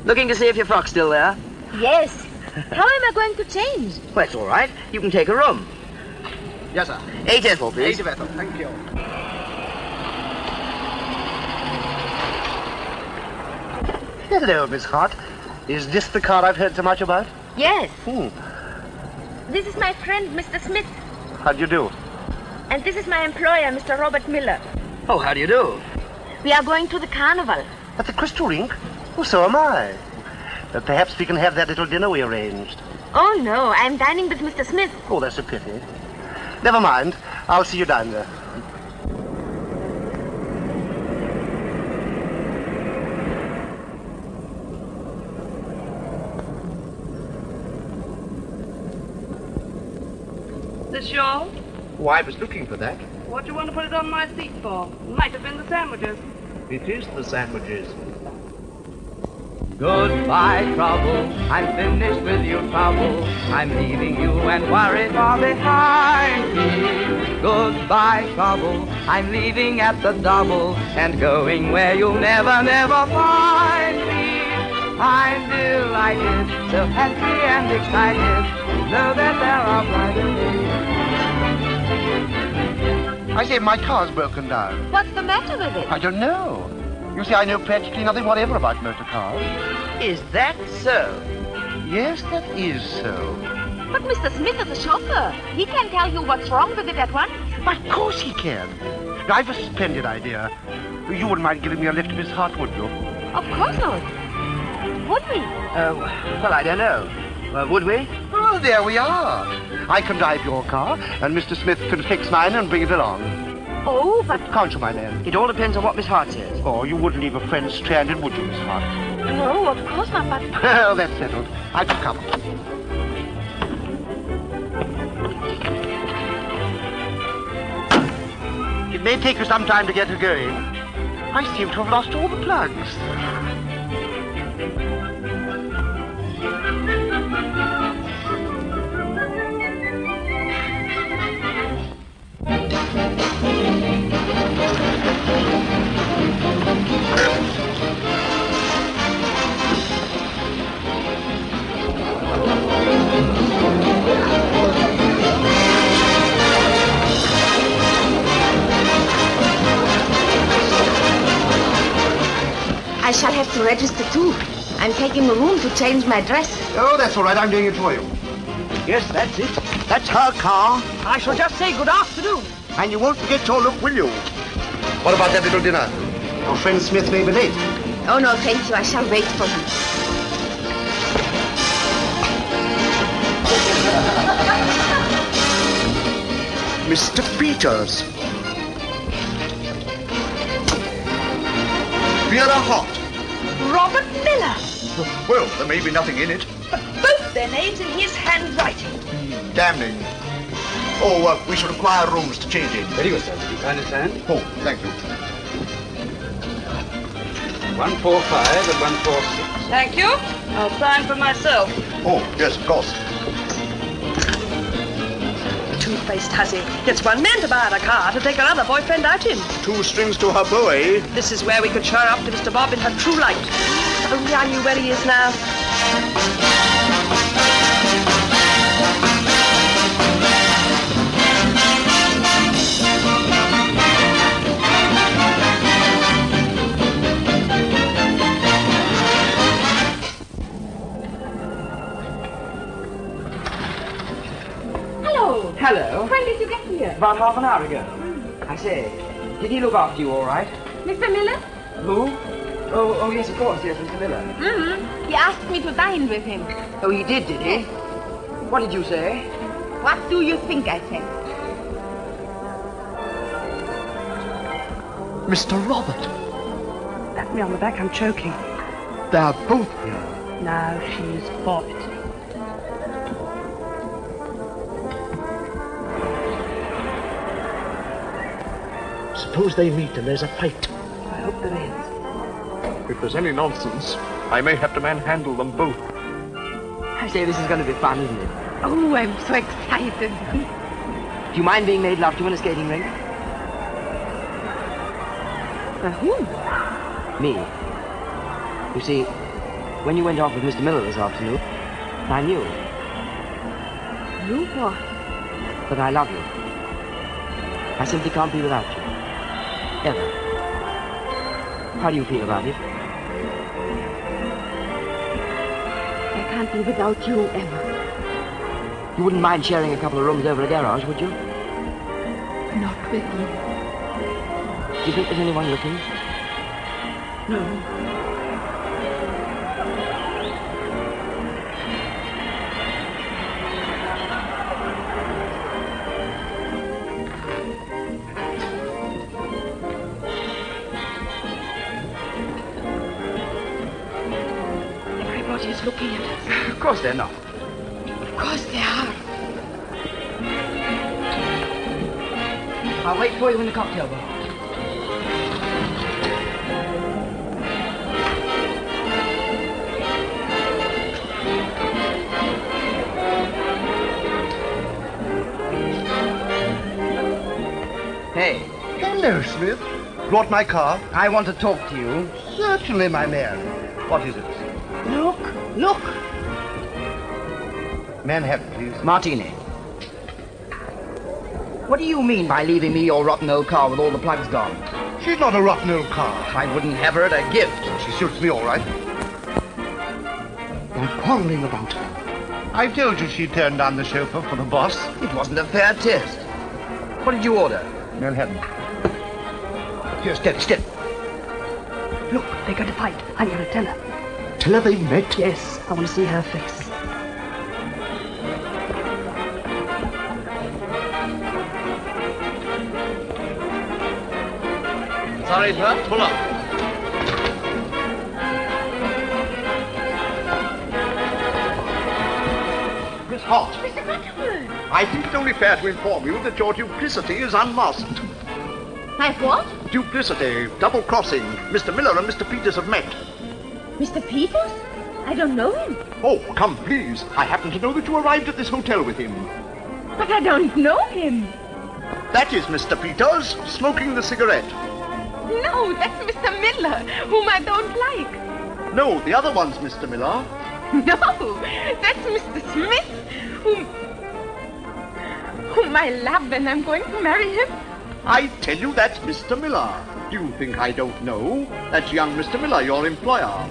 Looking to see if your frock's still there? Yes. How am I going to change? Well, it's all right. You can take a room. Yes, sir. 8 Ethel, please. 8 Ethel, thank you. Hello, Miss Hart. Is this the car I've heard so much about? Yes. Hmm. This is my friend, Mr. Smith. How do you do? And this is my employer, Mr. Robert Miller. Oh, how do you do? We are going to the carnival. At the Crystal Rink? Oh, so am I. Perhaps we can have that little dinner we arranged. Oh, no. I'm dining with Mr. Smith. Oh, that's a pity. Never mind. I'll see you down there. This yours? Oh, I was looking for that. What do you want to put it on my seat for? Might have been the sandwiches. It is the sandwiches. Goodbye, trouble, I'm finished with your trouble. I'm leaving you and worry far behind me. Goodbye, trouble, I'm leaving at the double and going where you'll never, never find me. I'm delighted, so happy and excited to know that there are brighter days. I say, my car's broken down. What's the matter with it? I don't know. You see, I know practically nothing whatever about motor cars. Is that so? Yes, that is so. But Mr. Smith is a chauffeur. He can tell you what's wrong with it at once. Of course he can. I've a splendid idea. You wouldn't mind giving me a lift, Miss Hart, would you? Of course not. Would we? Well, I don't know. Would we? Oh, there we are. I can drive your car, and Mr. Smith can fix mine and bring it along. Oh, but... Can't you, my man? It all depends on what Miss Hart says. Oh, you wouldn't leave a friend stranded, would you, Miss Hart? No, of course not, but... Well, that's settled. I can come. It may take you some time to get her going. I seem to have lost all the plugs. I shall have to register too. I'm taking a room to change my dress. Oh, that's all right. I'm doing it for you. Yes, that's it. That's her car. I shall just say good afternoon. And you won't forget your look, will you? What about that little dinner? Your friend Smith may be late. Oh, no, thank you. I shall wait for him. Mr. Peters. Beer or hot? Robert Miller. Well, there may be nothing in it. But both their names in his handwriting. Damning. Oh, we shall require rooms to change in. Very good, sir. You understand? Oh, thank you. 145 and 146. Thank you. I'll sign for myself. Oh, yes, of course. Two-faced hussy. Gets one man to buy a car to take her other boyfriend out in. Two strings to her bow, eh? This is where we could show her up to Mr. Bob in her true light. If only I knew where he is now. Hello. When did you get here? About half an hour ago. I say, did he look after you all right? Mr. Miller? Who? Oh, yes, of course, yes, Mr. Miller. Mm-hmm. He asked me to dine with him. Oh, he did he? What did you say? What do you think I said? Mr. Robert. Pat me on the back, I'm choking. They're both here. Now she's bought it. Suppose they meet and there's a fight. I hope there is. If there's any nonsense, I may have to manhandle them both. I say, this is going to be fun, isn't it? Oh, I'm so excited. Do you mind being made love to in a skating rink? Whom? Me. You see, When you went off with Mr. Miller this afternoon, I knew You what? that I love you. I simply can't be without you. Ever. How do you feel about it? I can't be without you ever. You wouldn't mind sharing a couple of rooms over a garage, would you? Not with you. Do you think there's anyone looking? No. Everybody's looking at us. Of course they're not. Of course they are. I'll wait for you in the cocktail bar. Hey, Hello, Smith. Brought my car? I want to talk to you. Certainly, my man. What is it? Look, look. Manhattan, please. Martini. What do you mean by leaving me your rotten old car with all the plugs gone? She's not a rotten old car. I wouldn't have her at a gift. She suits me all right. You're quarreling about her. I told you she turned down the chauffeur for the boss. It wasn't a fair test. What did you order? Manhattan. Here, steady. Look, they got to fight. I'm going to tell her. Tell her they met. Yes, I want to see her face. Sorry, sir. Pull up. Miss Hart. I think it only fair to inform you that your duplicity is unmasked. My what? Duplicity, double-crossing. Mr. Miller and Mr. Peters have met. Mr. Peters? I don't know him. Oh, come, please. I happen to know that you arrived at this hotel with him. But I don't know him. That is Mr. Peters, smoking the cigarette. No, that's Mr. Miller, whom I don't like. No, the other one's Mr. Miller. No, that's Mr. Smith, whom I love, and I'm going to marry him. I tell you that's Mr. Miller. Do you think I don't know? That's young Mr. Miller, your employer.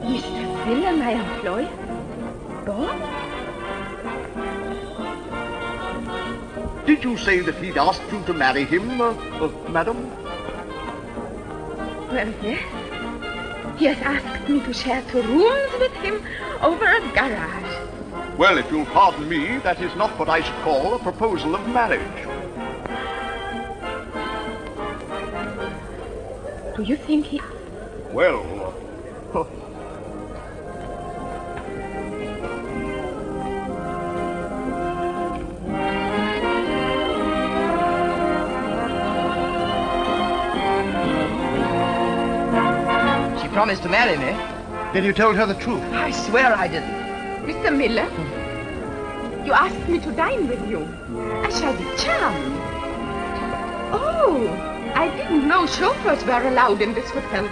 Mr. Miller, my employer? God? Did you say that he'd asked you to marry him, madam? Well, yes. He has asked me to share 2 rooms with him over a garage. Well, if you'll pardon me, that is not what I should call a proposal of marriage. Do you think he... Well... She promised to marry me. Then you told her the truth. I swear I didn't. Mr. Miller, you asked me to dine with you. I shall be charmed. Oh, I didn't know chauffeurs were allowed in this hotel.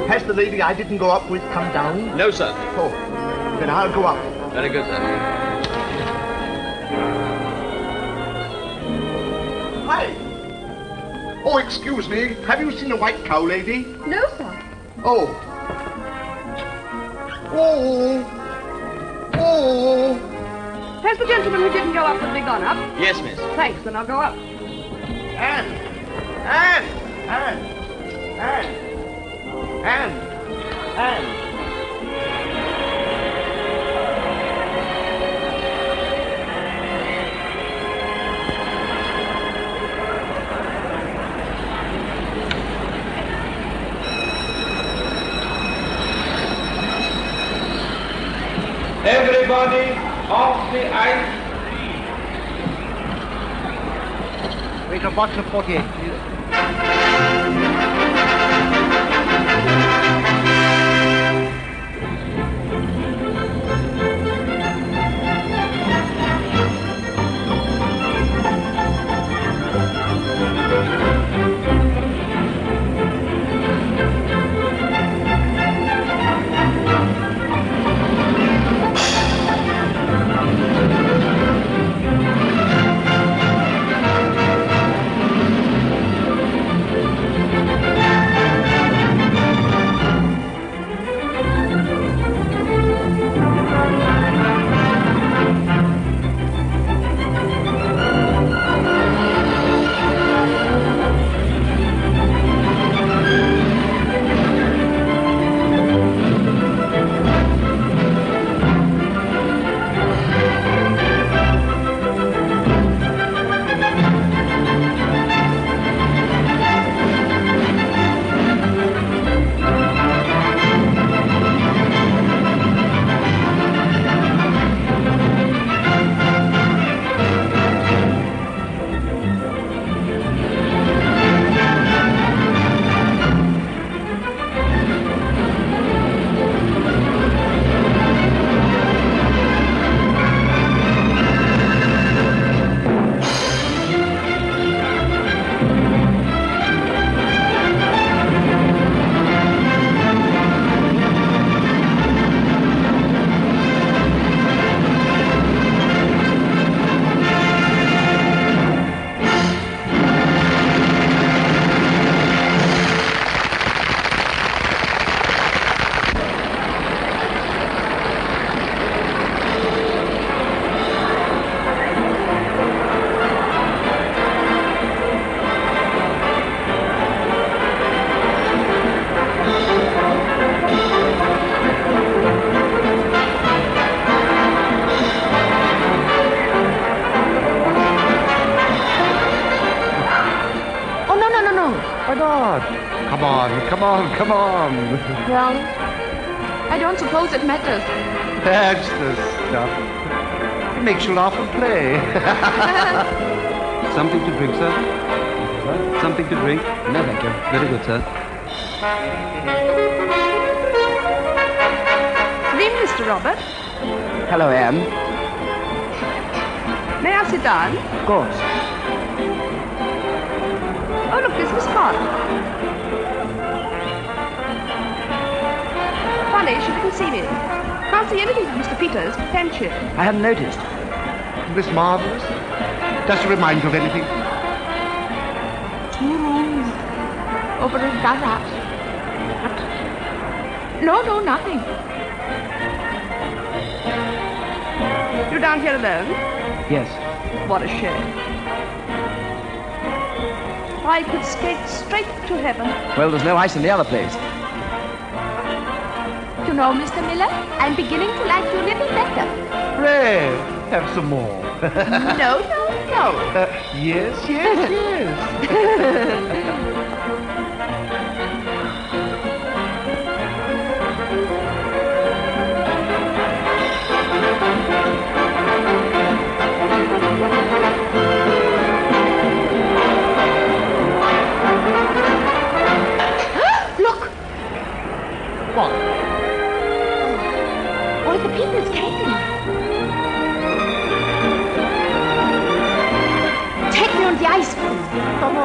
Has the lady I didn't go up with come down? No, sir. Oh, then I'll go up. Very good, sir. Hi. Oh, excuse me. Have you seen a white cow lady? No, sir. Oh. Oh. Oh. Has the gentleman who didn't go up with me gone up? Yes, miss. Thanks, then I'll go up. Anne. Everybody off the ice. Wait, a box of 48, please. not? Come on, come on, come on. Well, I don't suppose it matters. That's the stuff. It makes you laugh and play. Something to drink, sir? Something to drink? No, thank you. Very good, sir. Good evening, Mr. Robert. Hello, Anne. May I sit down? Of course. Oh, look, there's Miss Hart. Funny, she didn't see me. Can't see anything from Mr. Peters, can she? I hadn't noticed. Miss Marvelous? Does she remind you of anything? 2 rooms over a garage. No, nothing. You're down here alone? Yes. What a shame. I could skate straight to heaven. Well, there's no ice in the other place. You know, Mr. Miller, I'm beginning to like you a little better. Pray, have some more. No. Yes, yes, yes. Look! What? All the people skating. Take me on the ice, please. Come on.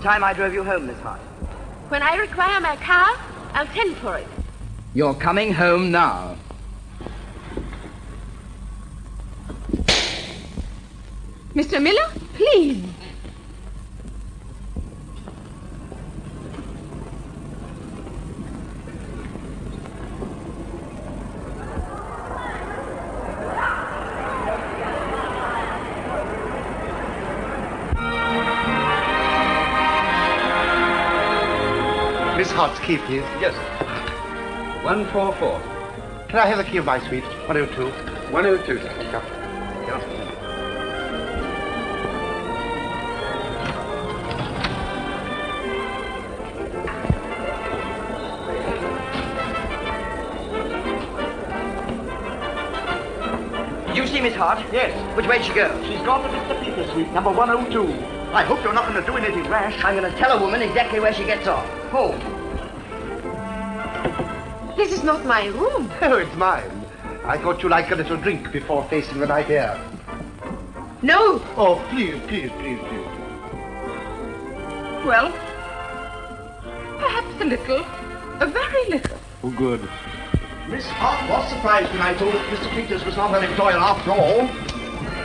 Time I drove you home, Miss Hart. When I require my car, I'll send for it. You're coming home now. Mr. Miller, please. Miss Hart's key, please. Yes. 144. Can I have the key of my suite? 102. 102, sir. Did you see Miss Hart? Yes. Which way did she go? She's gone to Mr. Peters' suite, number 102. I hope you're not going to do anything rash. I'm going to tell a woman exactly where she gets off. Home. This is not my room. Oh, it's mine. I thought you liked a little drink before facing the night air. No. Oh, please, please, please, please. Well, perhaps a little. A very little. Oh, good. Miss Hart was surprised when I told her Mr. Peters was not an employer after all.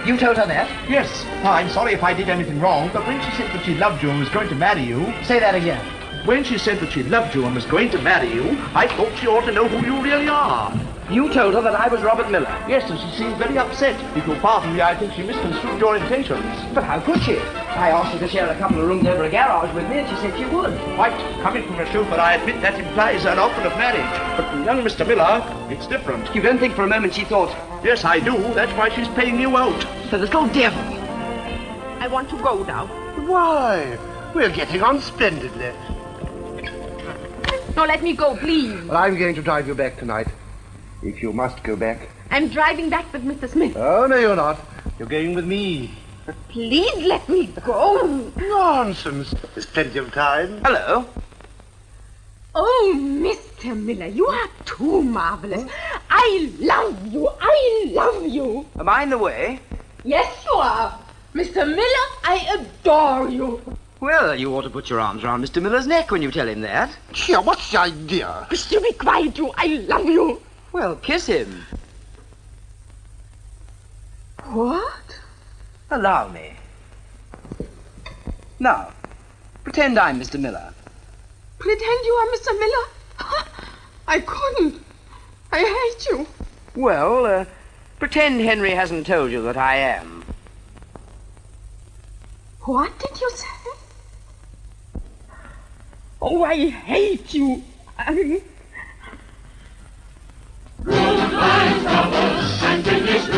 You told her that? Yes. I'm sorry if I did anything wrong, but when she said that she loved you and was going to marry you... Say that again. When she said that she loved you and was going to marry you, I thought she ought to know who you really are. You told her that I was Robert Miller. Yes, and she seemed very upset. If you'll pardon me, I think she misconstrued your intentions. But how could she? I asked her to share a couple of rooms over a garage with me, and she said she would. Quite. Coming from a chauffeur, I admit that implies an offer of marriage. But from young Mr. Miller, it's different. You don't think for a moment she thought... Yes, I do. That's why she's paying you out. The little devil. I want to go now. Why? We're getting on splendidly. No, let me go, please. Well, I'm going to drive you back tonight. If you must go back. I'm driving back with Mr. Smith. Oh, no, you're not. You're going with me. Please let me go. Nonsense. There's plenty of time. Hello. Oh, Mr. Miller, you are too marvelous. I love you. I love you. Am I in the way? Yes, you are. Mr. Miller, I adore you. Well, you ought to put your arms round Mr. Miller's neck when you tell him that. Here, what's the idea? Mr. Be quiet, you. I love you. Well, kiss him. What? Allow me. Now, pretend I'm Mr. Miller. Pretend you are Mr. Miller? I couldn't. I hate you. Well, pretend Henry hasn't told you that I am. What did you say? Oh, I hate you. Goodbye, trouble, and finish